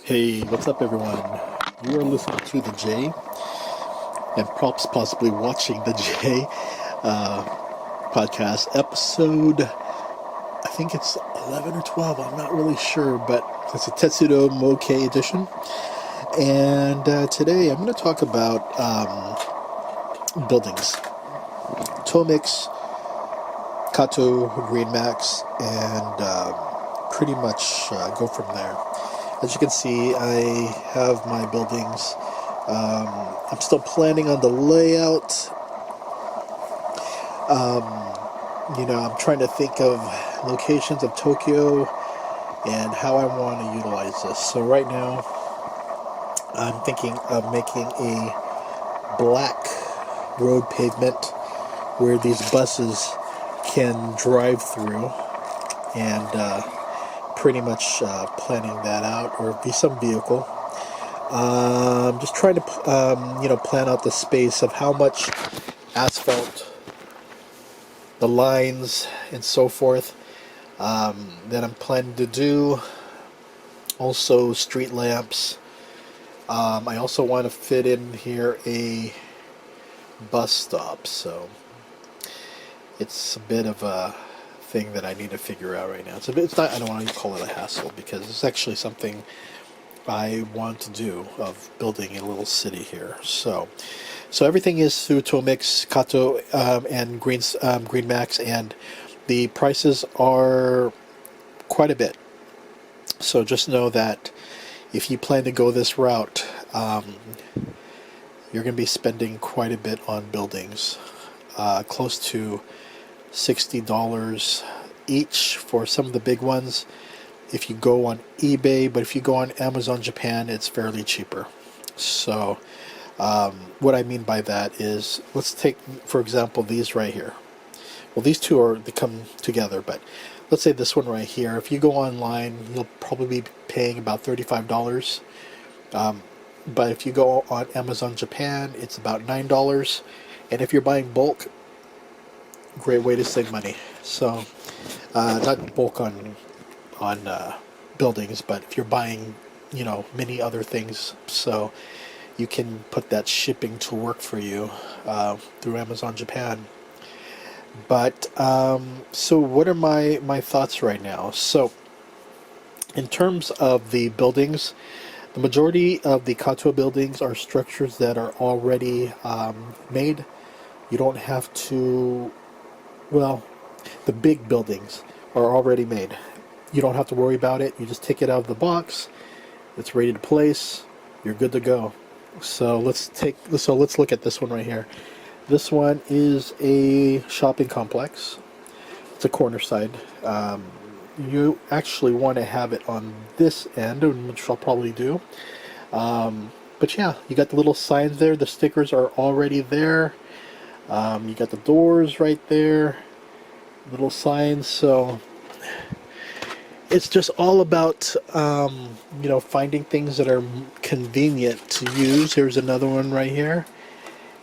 Hey, what's up, everyone? You are listening to the J, and perhaps possibly watching the J uh, podcast episode. I think it's 11 or 12. I'm not really sure, but it's a Tetsudo Mokei edition. And today I'm going to talk about buildings, Tomix, Kato, Greenmax, and pretty much go from there. As you can see, I have my buildings. I'm still planning on the layout. I'm trying to think of locations of Tokyo and how I want to utilize this. So right now, I'm thinking of making a black road pavement where these buses can drive through, and pretty much planning that out, or be some vehicle. Just trying to plan out the space of how much asphalt, the lines, and so forth that I'm planning to do. Also, street lamps. I also want to fit in here a bus stop, so it's a bit of a thing that I need to figure out right now. It's not. I don't want to call it a hassle, because it's actually something I want to do, of building a little city here. So everything is through Tomix, Kato, and Greenmax, and the prices are quite a bit. So just know that if you plan to go this route, you're going to be spending quite a bit on buildings, close to $60 each for some of the big ones if you go on eBay, but if you go on Amazon Japan, it's fairly cheaper. So what I mean by that is, let's take, for example, these right here. Well, these two they come together, but let's say this one right here. If you go online, you'll probably be paying about $35. But if you go on Amazon Japan, it's about $9. And if you're buying bulk, great way to save money. So not bulk on buildings, but if you're buying many other things, so you can put that shipping to work for you through Amazon Japan. But so what are my thoughts right now? So in terms of the buildings, the majority of the Kato buildings are structures that are already made. You don't have to, well, the big buildings are already made. You don't have to worry about it. You just take it out of the box. It's ready to place. You're good to go. So let's look at this one right here. This one is a shopping complex. It's a corner side. You actually want to have it on this end, which I'll probably do. But yeah, you got the little signs there. The stickers are already there. You got the doors right there. Little signs. So it's just all about finding things that are convenient to use. Here's another one right here.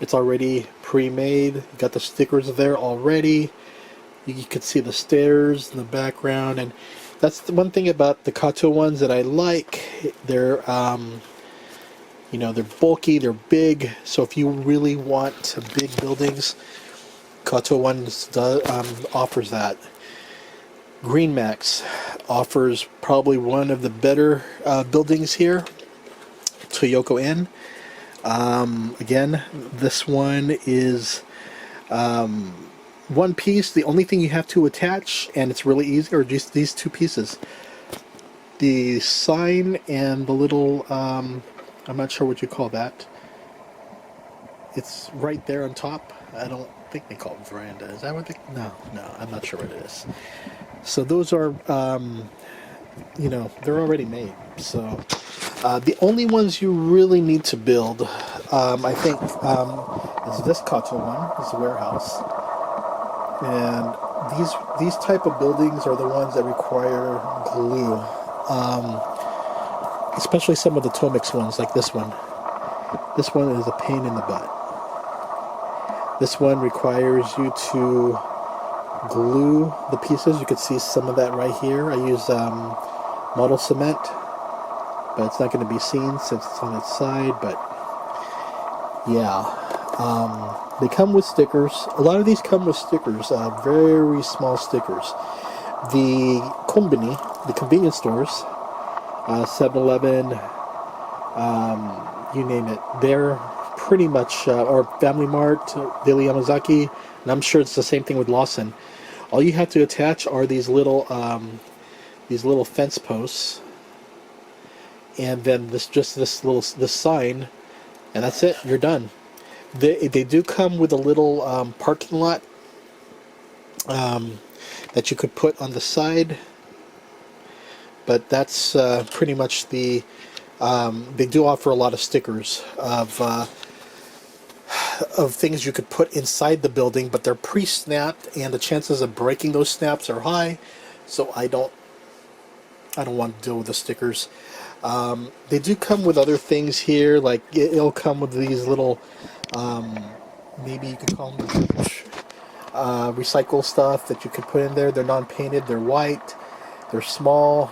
It's already pre-made. You got the stickers there already. You can see the stairs in the background, and that's the one thing about the Kato ones that I like. They're they're bulky, they're big. So if you really want big buildings, Kato ones offers that. Greenmax offers probably one of the better buildings here, Toyoko Inn. Again, this one is one piece. The only thing you have to attach, and it's really easy, are just these two pieces. The sign and the little, I'm not sure what you call that. It's right there on top. I don't think they call it veranda. Is that what they... No, I'm not sure what it is. So those are, they're already made. So the only ones you really need to build, I think, is this Kato one, is the warehouse. And these type of buildings are the ones that require glue. Especially some of the Tomix ones, like this one. This one is a pain in the butt. This one requires you to glue the pieces. You can see some of that right here. I use model cement but it's not going to be seen since it's on its side. But yeah, they come with stickers. A lot of these come with stickers, very small stickers. The kombini, the convenience stores, 7-Eleven, you name it, they're pretty much, or Family Mart, Daily Yamazaki, and I'm sure it's the same thing with Lawson. All you have to attach are these little fence posts, and then this sign, and that's it. You're done. They do come with a little parking lot that you could put on the side, but that's pretty much the. They do offer a lot of stickers of things you could put inside the building, but they're pre-snapped, and the chances of breaking those snaps are high. So I don't want to deal with the stickers. They do come with other things here, like it'll come with these little, maybe you could call them recycle stuff that you could put in there. They're non-painted, they're white, they're small,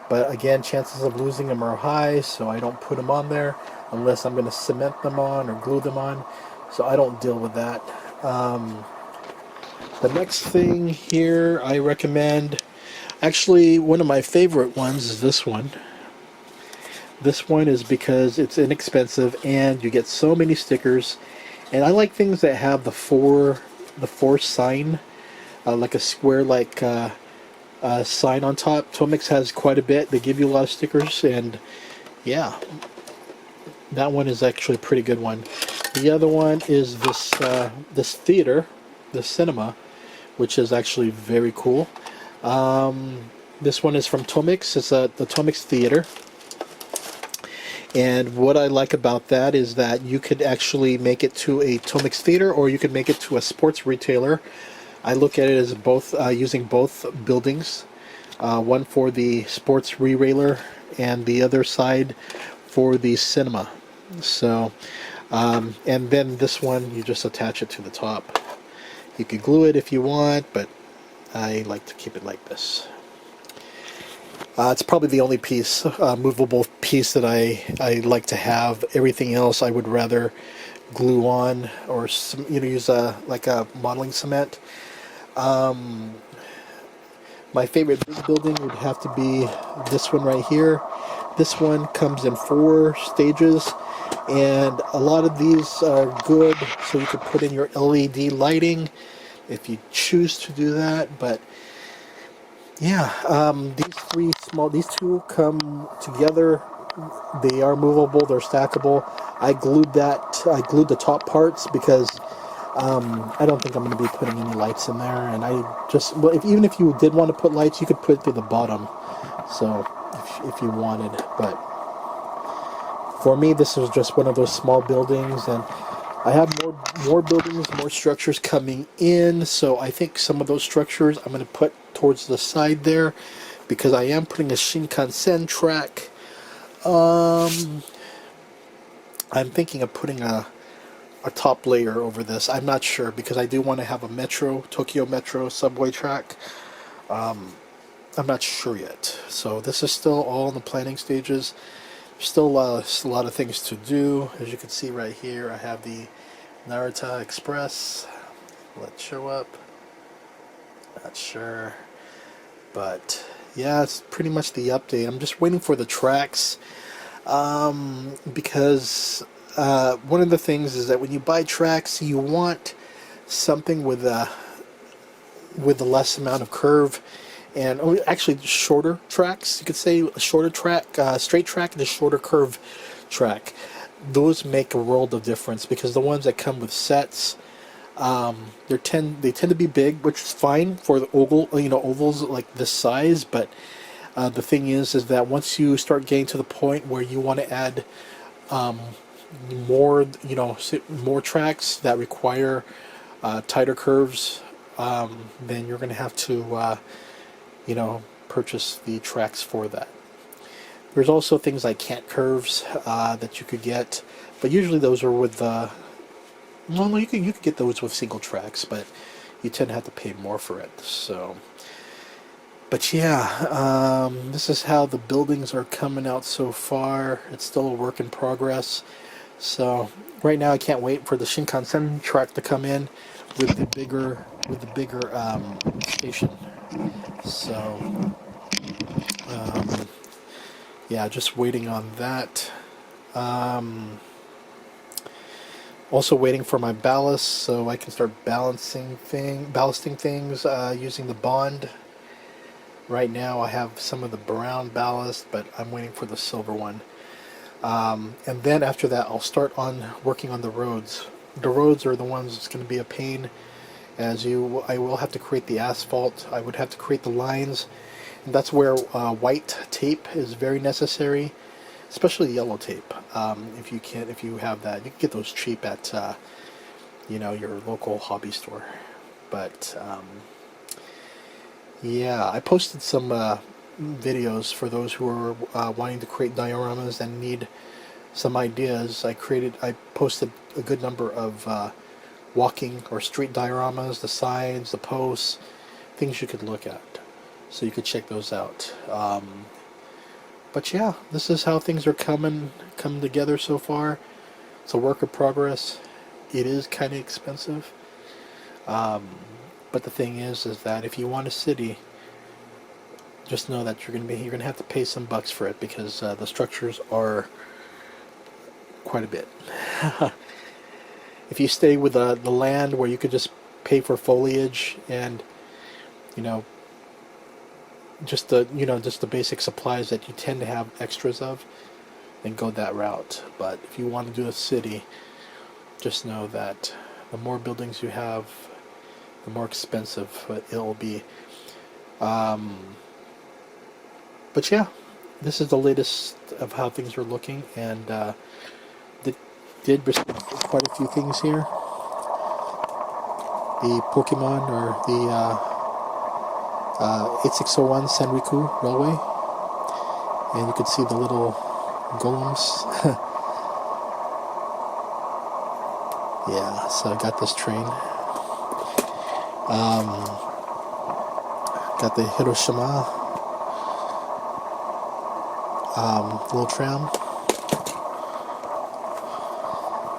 but again, chances of losing them are high, so I don't put them on there unless I'm going to cement them on or glue them on, so I don't deal with that. The next thing here I recommend, actually one of my favorite ones is this one. This one is because it's inexpensive and you get so many stickers, and I like things that have the four sign, like a square sign on top. Tomix has quite a bit. They give you a lot of stickers, and yeah, that one is actually a pretty good one. The other one is this theater, the cinema, which is actually very cool. This one is from Tomix. It's the Tomix Theater. And what I like about that is that you could actually make it to a Tomix theater, or you could make it to a sports retailer. I look at it as both, using both buildings, one for the sports re-railer and the other side for the cinema. So, and then this one, you just attach it to the top. You could glue it if you want, but I like to keep it like this. It's probably the only piece, movable piece that I like to have. Everything else I would rather glue on, or use like a modeling cement. My favorite big building would have to be this one right here. This one comes in 4 stages, and a lot of these are good, so you could put in your LED lighting if you choose to do that. But yeah, these two come together. They are movable, they're stackable. I glued the top parts because I don't think I'm going to be putting any lights in there, and even if you did want to put lights, you could put it through the bottom, so if you wanted. But for me, this is just one of those small buildings, and I have more buildings, more structures coming in, so I think some of those structures I'm going to put towards the side there, because I am putting a Shinkansen track. I'm thinking of putting a top layer over this. I'm not sure, because I do want to have a Tokyo Metro subway track. I'm not sure yet. So this is still all in the planning stages. Still a lot of things to do. As you can see right here, I have the Narita Express. Let's show up. Not sure. But yeah, it's pretty much the update. I'm just waiting for the tracks. Because one of the things is that when you buy tracks, you want something with a less amount of curve, and actually shorter tracks. You could say a shorter track, straight track, and a shorter curve track. Those make a world of difference, because the ones that come with sets, they tend to be big, which is fine for the ovals like this size. But the thing is that once you start getting to the point where you want to add more tracks that require tighter curves, then you're going to have to purchase the tracks for that. There's also things like cant curves that you could get, but usually those are with you could get those with single tracks, but you tend to have to pay more for it. So But yeah, this is how the buildings are coming out so far. It's still a work in progress. So right now I can't wait for the Shinkansen track to come in with the bigger station. So yeah, just waiting on that. Also waiting for my ballast so I can start ballasting things using the Bond. Right now I have some of the brown ballast, but I'm waiting for the silver one. And then after that, I'll start on working on the roads. The roads are the ones that's going to be a pain, I will have to create the asphalt. I would have to create the lines, and that's where white tape is very necessary, especially yellow tape. If you have that, you can get those cheap at your local hobby store. But yeah, I posted some videos for those who are wanting to create dioramas and need some ideas. I posted a good number of walking or street dioramas, the sides, the posts, things you could look at. So you could check those out. But yeah, this is how things are coming together so far. It's a work in progress. It is kind of expensive. But the thing is that if you want a city, just know that you're gonna have to pay some bucks for it, because the structures are quite a bit. If you stay with the land where you could just pay for foliage and you know just the basic supplies that you tend to have extras of, then go that route. But if you want to do a city, just know that the more buildings you have, the more expensive it'll be. But yeah, this is the latest of how things are looking, and did receive quite a few things here. The Pokemon, or the 8601 Senriku Railway, and you can see the little golems. Yeah, so I got this train. Got the Hiroshima little tram.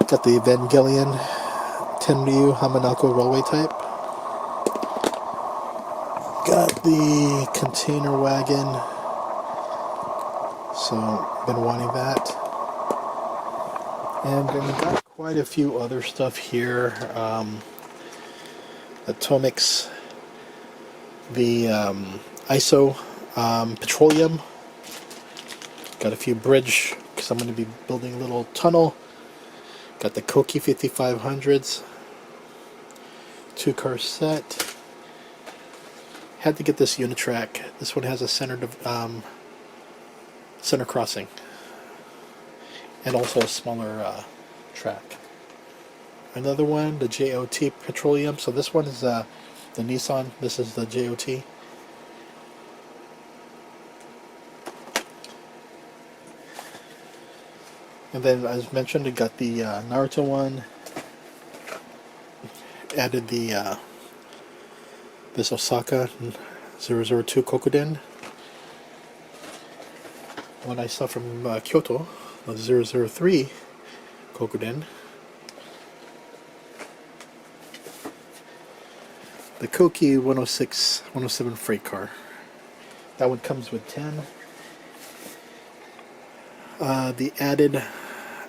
Got the Evangelion Tenryu Hamanako railway type. Got the container wagon. So, been wanting that. And then we got quite a few other stuff here. The Tomix, the ISO petroleum. Got a few bridge, because I'm going to be building a little tunnel. Got the Koki 5500s. 2-car set. Had to get this Unitrack. This one has a center crossing. And also a smaller track. Another one, the JOT Petroleum. So this one is the Nissan. This is the JOT. And then, as mentioned, I got the Naruto one. Added the this Osaka 002 Kokuden. One I saw from Kyoto, the 003 Kokuden. The Koki 107 freight car. That one comes with 10. The added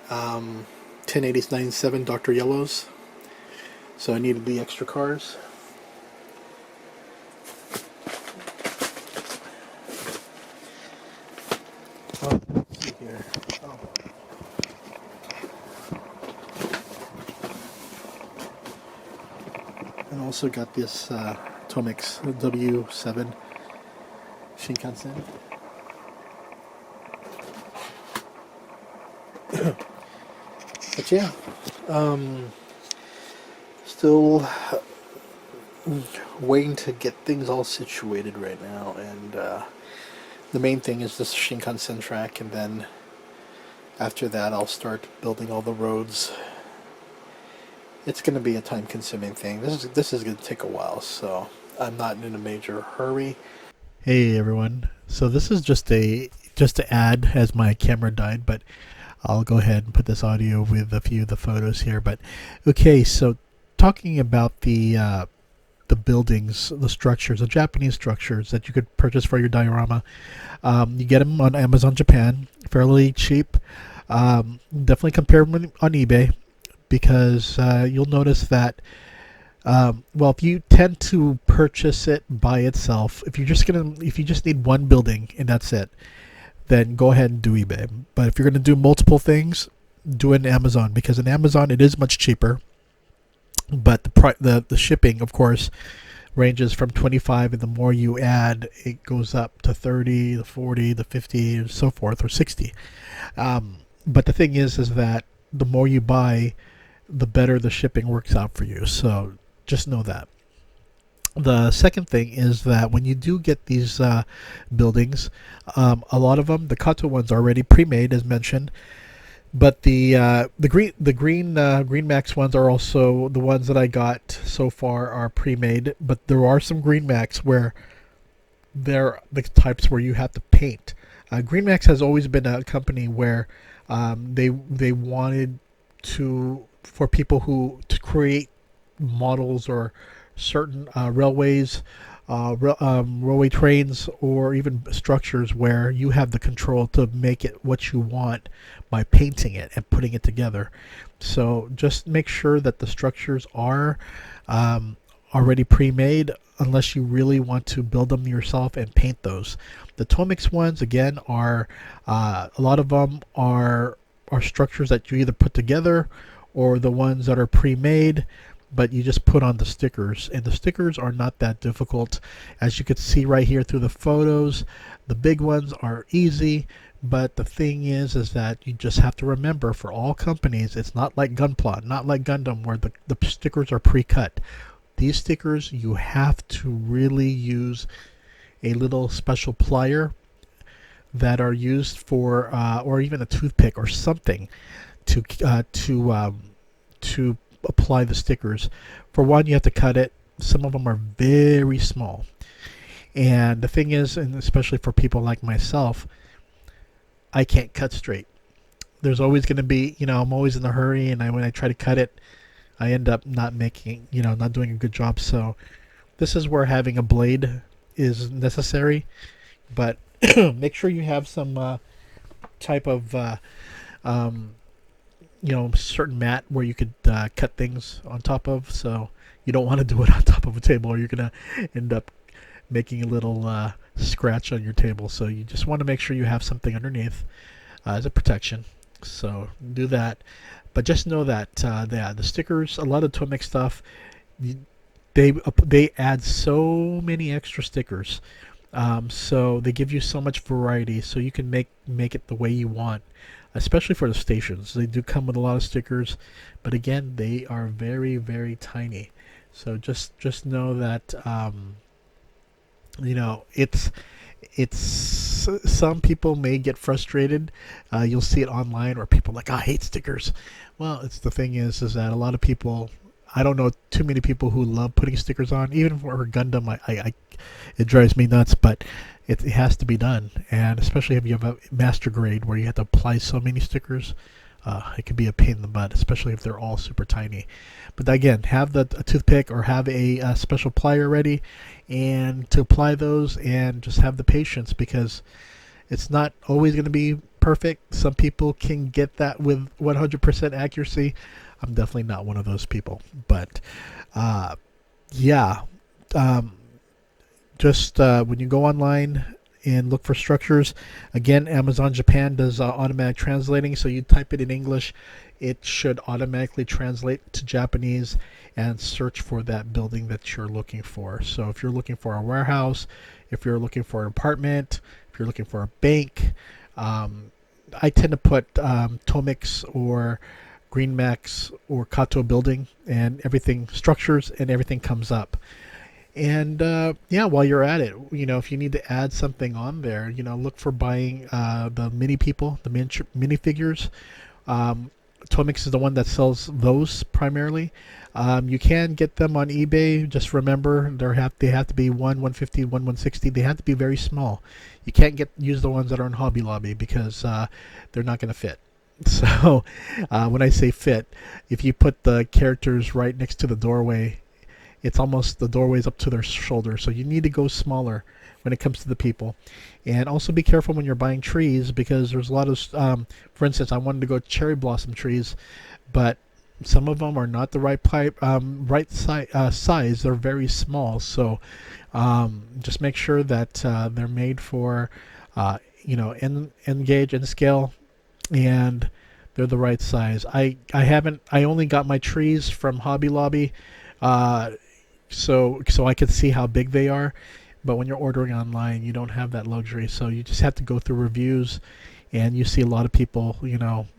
1080-97 Dr. Yellows. So I needed the extra cars. Let's see here. And also got this Tomix W7 Shinkansen. But yeah, still waiting to get things all situated right now, and the main thing is this Shinkansen track, and then after that I'll start building all the roads. It's going to be a time-consuming thing. This is going to take a while, so I'm not in a major hurry. Hey everyone. So this is just to add as my camera died, but I'll go ahead and put this audio with a few of the photos here. But okay, so talking about the buildings, the structures, the Japanese structures that you could purchase for your diorama. You get them on Amazon Japan, fairly cheap. Definitely compare them on eBay because you'll notice that well, if you tend to purchase it by itself, if you just need one building and that's it, then go ahead and do eBay. But if you're gonna do multiple things, do it in Amazon because in Amazon it is much cheaper. But the shipping, of course, ranges from 25, and the more you add, it goes up to 30, the 40, the 50, and so forth, or 60. But the thing is that the more you buy, the better the shipping works out for you. So just know that. The second thing is that when you do get these buildings, a lot of them, the Kato ones, are already pre-made, as mentioned. But Greenmax ones are also the ones that I got so far are pre-made. But there are some Greenmax where they're the types where you have to paint. Greenmax has always been a company where they wanted for people who to create models or certain railways, railway trains, or even structures where you have the control to make it what you want by painting it and putting it together. So just make sure that the structures are already pre-made unless you really want to build them yourself and paint those. The Tomix ones, again, are a lot of them are structures that you either put together or the ones that are pre-made, but you just put on the stickers, and the stickers are not that difficult. As you can see right here through the photos, the big ones are easy, but the thing is that you just have to remember, for all companies, it's not like Gunpla, not like Gundam, where the stickers are pre-cut. These stickers, you have to really use a little special plier that are used for, or even a toothpick or something to apply the stickers. For one, you have to cut it. Some of them are very small. And the thing is, and especially for people like myself, I can't cut straight. There's always going to be, I'm always in a hurry, and when I try to cut it, I end up not doing a good job. So this is where having a blade is necessary. But make sure you have some type of certain mat where you could cut things on top of. So you don't want to do it on top of a table, or you're gonna end up making a little scratch on your table. So you just want to make sure you have something underneath as a protection. So do that. But just know that the stickers, a lot of Tomix stuff, they add so many extra stickers. So they give you so much variety, so you can make it the way you want. Especially for the stations, they do come with a lot of stickers, but again, they are very, very tiny. So just know that it's some people may get frustrated. You'll see it online where people are like, I hate stickers. Well, it's the thing is that a lot of people, I don't know too many people who love putting stickers on. Even for Gundam, it drives me nuts, but it has to be done. And especially if you have a master grade where you have to apply so many stickers, it can be a pain in the butt, especially if they're all super tiny. But again, have a toothpick or have a special plier ready and to apply those, and just have the patience, because it's not always going to be perfect. Some people can get that with 100% accuracy. I'm definitely not one of those people. But yeah, just when you go online and look for structures, again, Amazon Japan does automatic translating. So you type it in English, it should automatically translate to Japanese and search for that building that you're looking for. So if you're looking for a warehouse, if you're looking for an apartment, if you're looking for a bank, I tend to put Tomix or Greenmax or Kato building, and everything, structures, and everything comes up. And yeah, while you're at it, if you need to add something on there, look for buying the mini people, the minifigures. Tomix is the one that sells those primarily. You can get them on eBay. Just remember, they have to be 150, 160. They have to be very small. You can't use the ones that are in Hobby Lobby because they're not going to fit. So when I say fit, if you put the characters right next to the doorway, it's almost the doorway's up to their shoulder. So you need to go smaller when it comes to the people. And also be careful when you're buying trees, because there's a lot of, for instance, I wanted to go cherry blossom trees, but some of them are not the right size. They're very small. So just make sure that they're made for, N gauge and scale, and they're the right size. I only got my trees from Hobby Lobby, so I could see how big they are. But when you're ordering online, you don't have that luxury, so you just have to go through reviews, and you see a lot of people,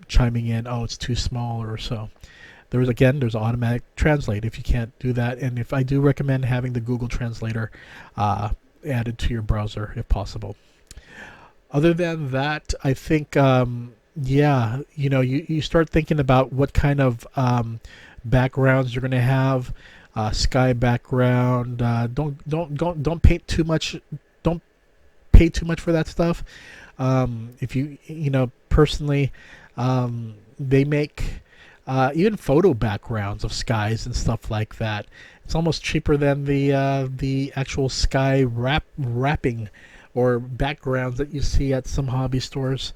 chiming in, oh, it's too small or so. There's automatic translate if you can't do that, and if I do recommend having the Google Translator added to your browser if possible. Other than that, I think, you start thinking about what kind of backgrounds you're going to have. Sky background. Don't paint too much. Don't pay too much for that stuff. If personally, they make even photo backgrounds of skies and stuff like that. It's almost cheaper than the actual sky wrapping or backgrounds that you see at some hobby stores.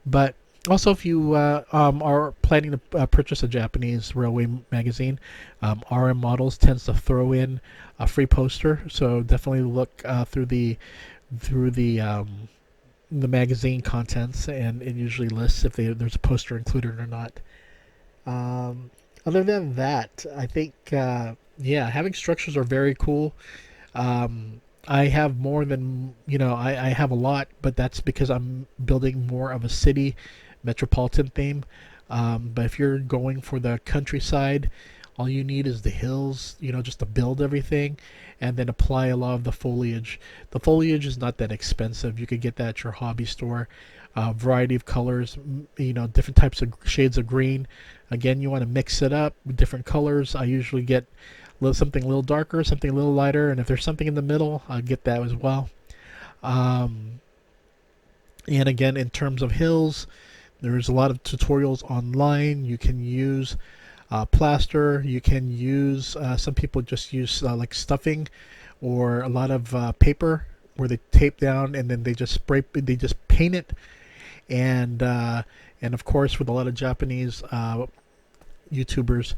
But also, if you are planning to purchase a Japanese railway magazine, RM Models tends to throw in a free poster. So definitely look through the magazine contents, and it usually lists if there's a poster included or not. Other than that, I think having structures are very cool. I have more than I have a lot, but that's because I'm building more of a city metropolitan theme. But if you're going for the countryside, all you need is the hills, just to build everything, and then apply a lot of the foliage. The foliage is not that expensive. You could get that at your hobby store. Variety of colors, different types of shades of green. Again, you want to mix it up with different colors. I usually get something a little darker, something a little lighter, and if there's something in the middle, I'll get that as well. And again, in terms of hills, there's a lot of tutorials online. You can use plaster. You can use, some people just use like stuffing, or a lot of paper where they tape down and then they just paint it. And of course, with a lot of Japanese YouTubers,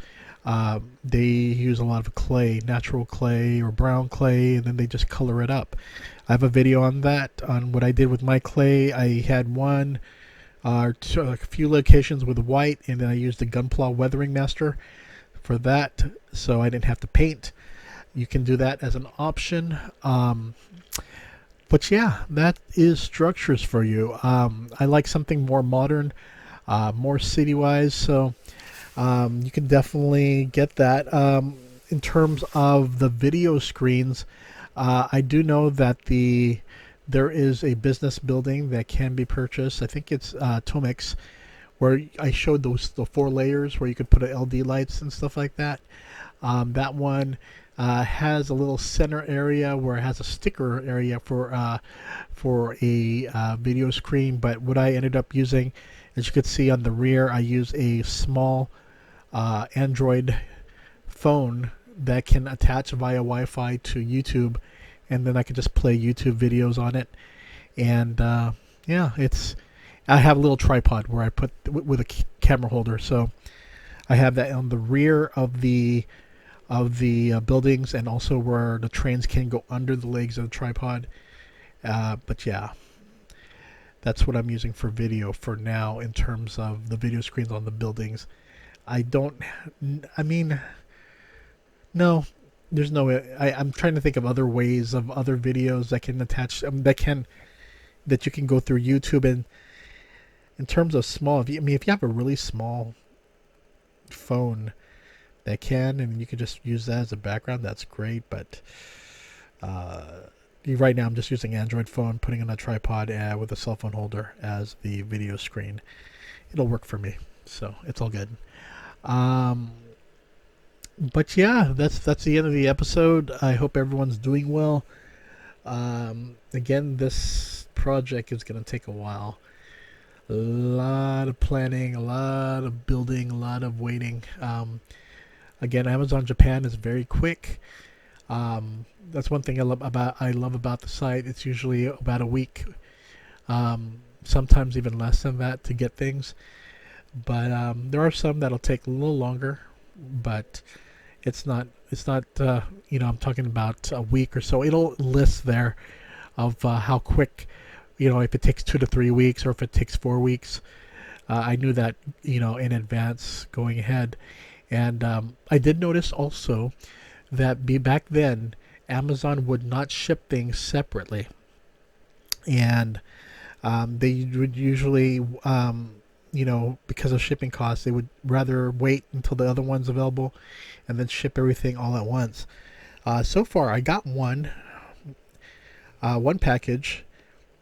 they use a lot of clay, natural clay or brown clay, and then they just color it up. I have a video on that, on what I did with my clay. I had a few locations with white, and then I used the Gunpla Weathering Master for that, so I didn't have to paint. You can do that as an option. But yeah, that is structures for you. I like something more modern, more city-wise, so you can definitely get that. In terms of the video screens, I do know that there is a business building that can be purchased. I think it's Tomix, where I showed the 4 layers where you could put LED lights and stuff like that. That one has a little center area where it has a sticker area for a video screen. But what I ended up using, as you could see on the rear, I use a small Android phone that can attach via Wi-Fi to YouTube, and then I can just play YouTube videos on it. And I have a little tripod where I put with a camera holder, so I have that on the rear of the buildings, and also where the trains can go under the legs of the tripod. But yeah, that's what I'm using for video for now in terms of the video screens on the buildings. No, there's no way. I'm trying to think of other ways of other videos that can attach, that you can go through YouTube. And in terms of small, if you have a really small phone that can, and you can just use that as a background, that's great. But right now I'm just using Android phone, putting on a tripod with a cell phone holder as the video screen. It'll work for me. so it's all good. Um, but yeah, that's the end of the episode. I hope everyone's doing well. Again, this project is going to take a while. A lot of planning, a lot of building, a lot of waiting. Again, Amazon Japan is very quick. That's one thing I love about the site. It's usually about a week, sometimes even less than that to get things. But there are some that'll take a little longer, but it's not I'm talking about a week or so. It'll list there of how quick, if it takes 2 to 3 weeks or if it takes 4 weeks. I knew that in advance going ahead. And I did notice also that back then Amazon would not ship things separately, and they would usually because of shipping costs, they would rather wait until the other one's available and then ship everything all at once. So far, I got one package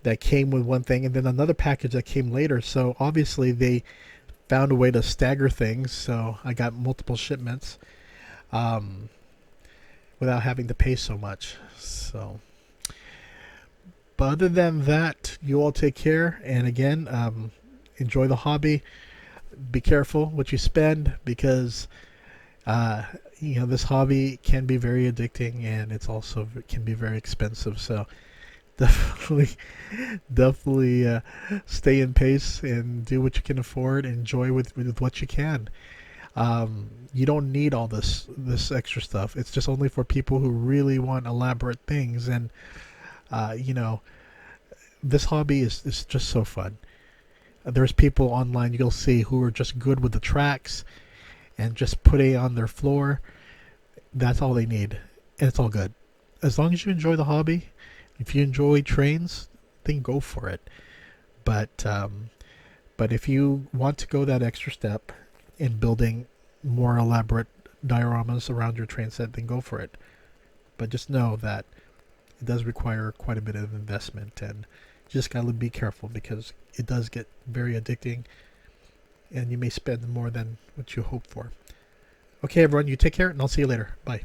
that came with one thing, and then another package that came later. So obviously they found a way to stagger things. So I got multiple shipments without having to pay so much. So, but other than that, you all take care. And again, enjoy the hobby. Be careful what you spend, because this hobby can be very addicting, and it can be very expensive. So definitely stay in pace and do what you can afford. Enjoy with what you can. You don't need all this extra stuff. It's just only for people who really want elaborate things. And this hobby is just so fun. There's people online you'll see who are just good with the tracks and just put it on their floor. That's all they need, and it's all good. As long as you enjoy the hobby, if you enjoy trains, then go for it. But if you want to go that extra step in building more elaborate dioramas around your train set, then go for it. But just know that it does require quite a bit of investment, and you just gotta be careful, because it does get very addicting, and you may spend more than what you hope for. Okay, everyone, you take care, and I'll see you later. Bye.